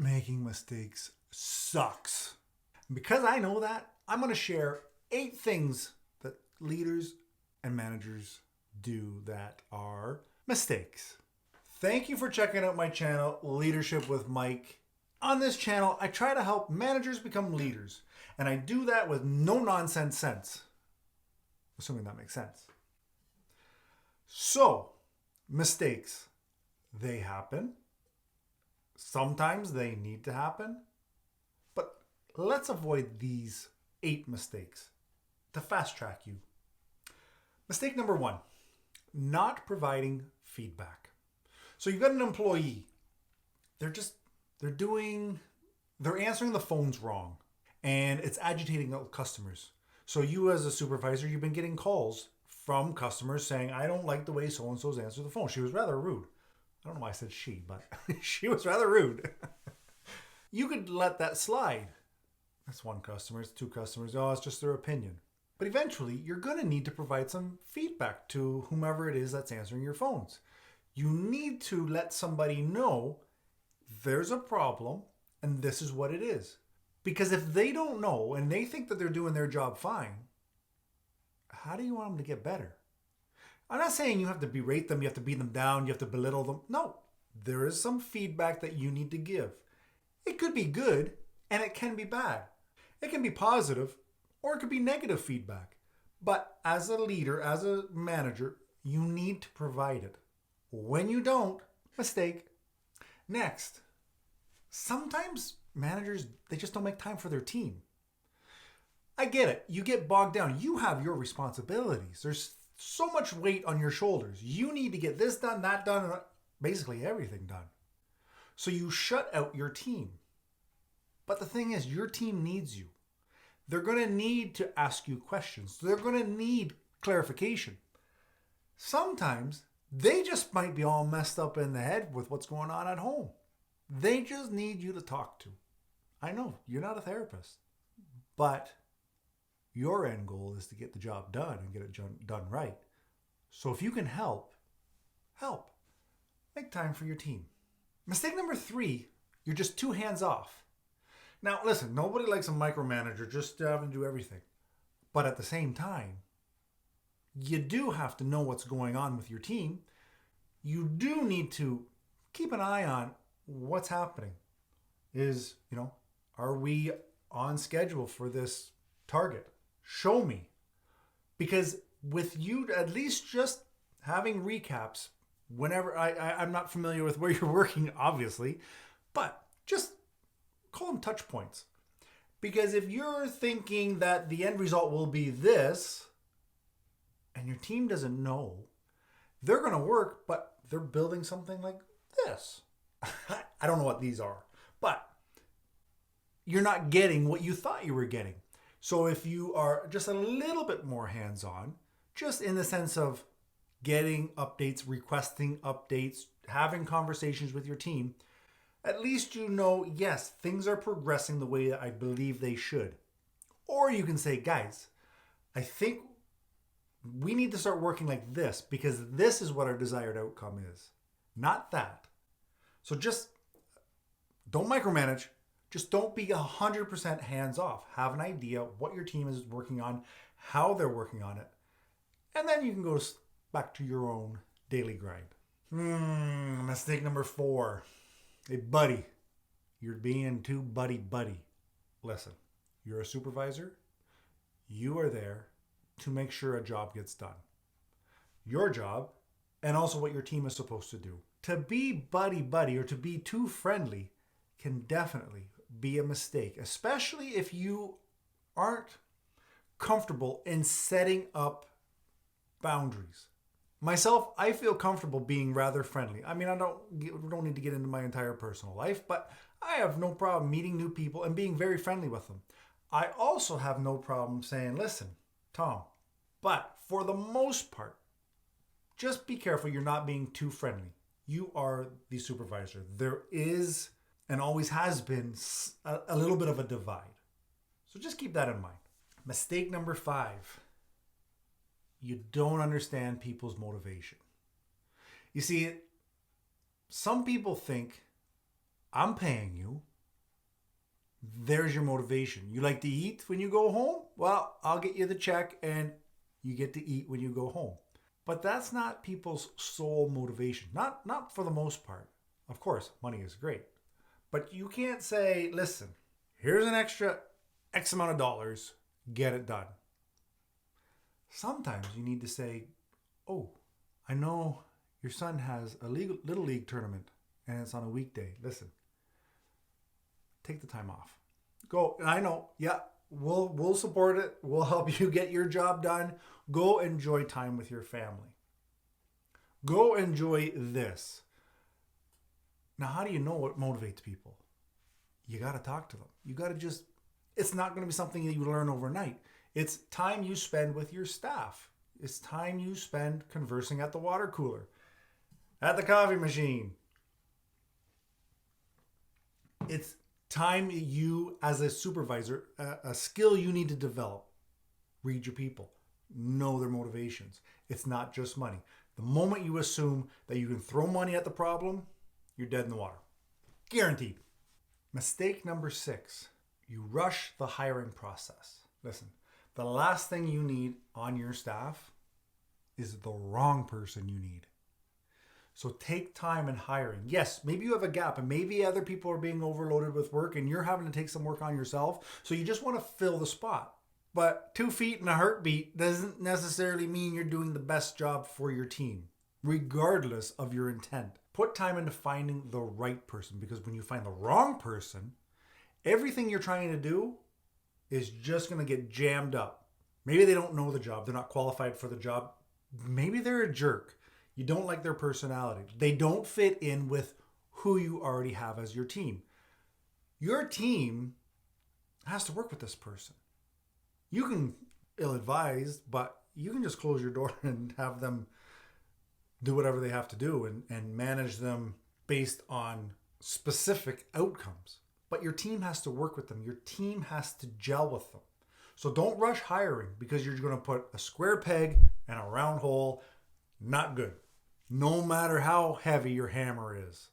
making mistakes sucks. And because I know that, I'm going to share 8 things that leaders and managers do that are mistakes. Thank you for checking out my channel, Leadership with Mike. On this channel, I try to help managers become leaders, and I do that with no nonsense sense, assuming that makes sense. So, mistakes, they happen. Sometimes they need to happen, but let's avoid these 8 mistakes to fast track you. Mistake number 1, not providing feedback. So you've got an employee. They're answering the phones wrong, and it's agitating customers. So you as a supervisor, you've been getting calls from customers saying, I don't like the way so-and-so's answer the phone. She was rather rude. I don't know why I said she, but she was rather rude. You could let that slide. That's 1 customer, it's 2 customers. Oh, it's just their opinion. But eventually, you're going to need to provide some feedback to whomever it is that's answering your phones. You need to let somebody know there's a problem and this is what it is. Because if they don't know and they think that they're doing their job fine, how do you want them to get better? I'm not saying you have to berate them, you have to beat them down, you have to belittle them. No, there is some feedback that you need to give. It could be good and it can be bad. It can be positive or it could be negative feedback. But as a leader, as a manager, you need to provide it. When you don't, mistake. Next, sometimes managers, they just don't make time for their team. I get it. You get bogged down. You have your responsibilities. There's so much weight on your shoulders. You need to get this done, that done, and basically everything done. So you shut out your team. But the thing is, your team needs you. They're going to need to ask you questions. They're going to need clarification. Sometimes they just might be all messed up in the head with what's going on at home. They just need you to talk to. I know, you're not a therapist, but your end goal is to get the job done and get it done right. So if you can help. Make time for your team. Mistake number 3, you're just too hands off. Now listen, nobody likes a micromanager just having to do everything. But at the same time, you do have to know what's going on with your team. You do need to keep an eye on what's happening. Are we on schedule for this target? Show me. Because with you at least just having recaps whenever, I'm not familiar with where you're working, obviously, but just call them touch points. Because if you're thinking that the end result will be this, and your team doesn't know, they're going to work, but they're building something like this. I don't know what these are, but you're not getting what you thought you were getting. So if you are just a little bit more hands-on, just in the sense of getting updates, requesting updates, having conversations with your team, at least you know, yes, things are progressing the way that I believe they should. Or you can say, guys, I think we need to start working like this because this is what our desired outcome is, not that. So just don't micromanage. Just don't be 100% hands off. Have an idea what your team is working on, how they're working on it. And then you can go back to your own daily grind. Mistake number 4. Hey, buddy, you're being too buddy-buddy. Listen, you're a supervisor. You are there to make sure a job gets done. Your job, and also what your team is supposed to do. To be buddy-buddy or to be too friendly can definitely be a mistake, especially if you aren't comfortable in setting up boundaries. Myself, I feel comfortable being rather friendly. I mean, I don't need to get into my entire personal life, but I have no problem meeting new people and being very friendly with them. I also have no problem saying, listen, Tom, but for the most part, just be careful you're not being too friendly. You are the supervisor. There is and always has been a little bit of a divide. So just keep that in mind. Mistake number 5. You don't understand people's motivation. You see, some people think, I'm paying you, There's your motivation. You like to eat when you go home? Well, I'll get you the check and you get to eat when you go home. But that's not people's sole motivation. Not for the most part. Of course, money is great. But you can't say, listen, here's an extra X amount of dollars, get it done. Sometimes you need to say, oh, I know your son has a little league tournament and it's on a weekday. Listen, take the time off. Go. And I know, yeah, we'll support it. We'll help you get your job done. Go enjoy time with your family. Go enjoy this. Now, how do you know what motivates people? You got to talk to them. You got to just, it's not going to be something that you learn overnight. It's time you spend with your staff. It's time you spend conversing at the water cooler, at the coffee machine. It's time you, as a supervisor, a skill you need to develop. Read your people. Know their motivations. It's not just money. The moment you assume that you can throw money at the problem, you're dead in the water. Guaranteed. Mistake number 6. You rush the hiring process. Listen, the last thing you need on your staff is the wrong person you need. So take time in hiring. Yes, maybe you have a gap and maybe other people are being overloaded with work and you're having to take some work on yourself. So you just want to fill the spot. But 2 feet and a heartbeat doesn't necessarily mean you're doing the best job for your team, regardless of your intent. Put time into finding the right person, because when you find the wrong person, everything you're trying to do is just going to get jammed up. Maybe they don't know the job. They're not qualified for the job. Maybe they're a jerk. You don't like their personality. They don't fit in with who you already have as your team. Your team has to work with this person. You can ill-advised, but you can just close your door and have them do whatever they have to do and manage them based on specific outcomes. But your team has to work with them. Your team has to gel with them. So don't rush hiring, because you're going to put a square peg in a round hole. Not good. No matter how heavy your hammer is.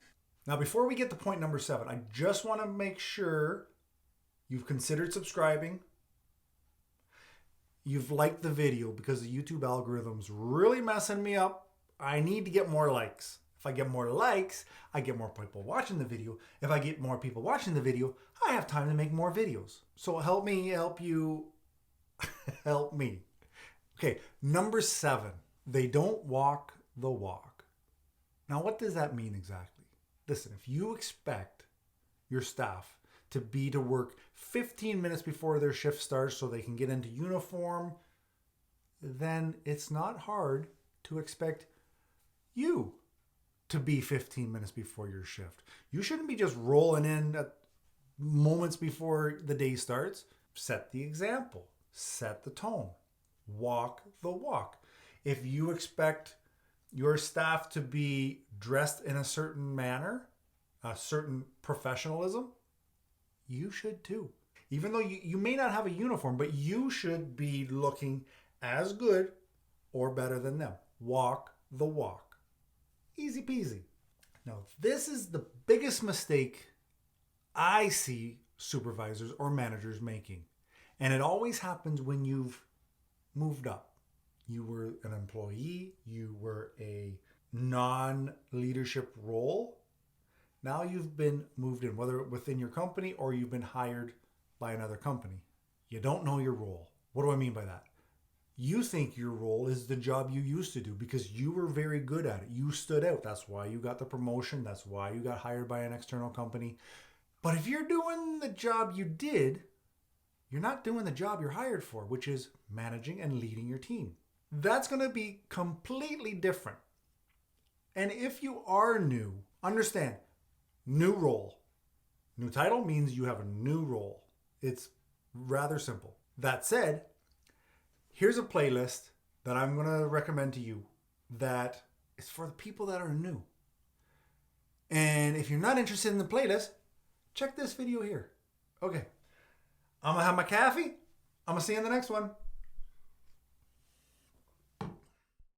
Now, before we get to point number 7, I just want to make sure you've considered subscribing. You've liked the video, because the YouTube algorithm's really messing me up. I need to get more likes. If I get more likes, I get more people watching the video. If I get more people watching the video, I have time to make more videos. So help me help you. Help me. Okay, number 7. They don't walk the walk. Now, what does that mean exactly? Listen, if you expect your staff to work 15 minutes before their shift starts so they can get into uniform, then it's not hard to expect you to be 15 minutes before your shift. You shouldn't be just rolling in at moments before the day starts. Set the example. Set the tone. Walk the walk. If you expect your staff to be dressed in a certain manner, a certain professionalism, you should too. Even though you may not have a uniform, but you should be looking as good or better than them. Walk the walk. Easy peasy. Now, this is the biggest mistake I see supervisors or managers making. And it always happens when you've moved up. You were an employee, you were a non-leadership role. Now you've been moved in, whether within your company or you've been hired by another company. You don't know your role. What do I mean by that? You think your role is the job you used to do because you were very good at it. You stood out. That's why you got the promotion. That's why you got hired by an external company. But if you're doing the job you did, you're not doing the job you're hired for, which is managing and leading your team. That's going to be completely different. And if you are new, understand, new role. New title means you have a new role. It's rather simple. That said, here's a playlist that I'm going to recommend to you that is for the people that are new. And if you're not interested in the playlist, check this video here. Okay. I'm going to have my coffee. I'm going to see you in the next one.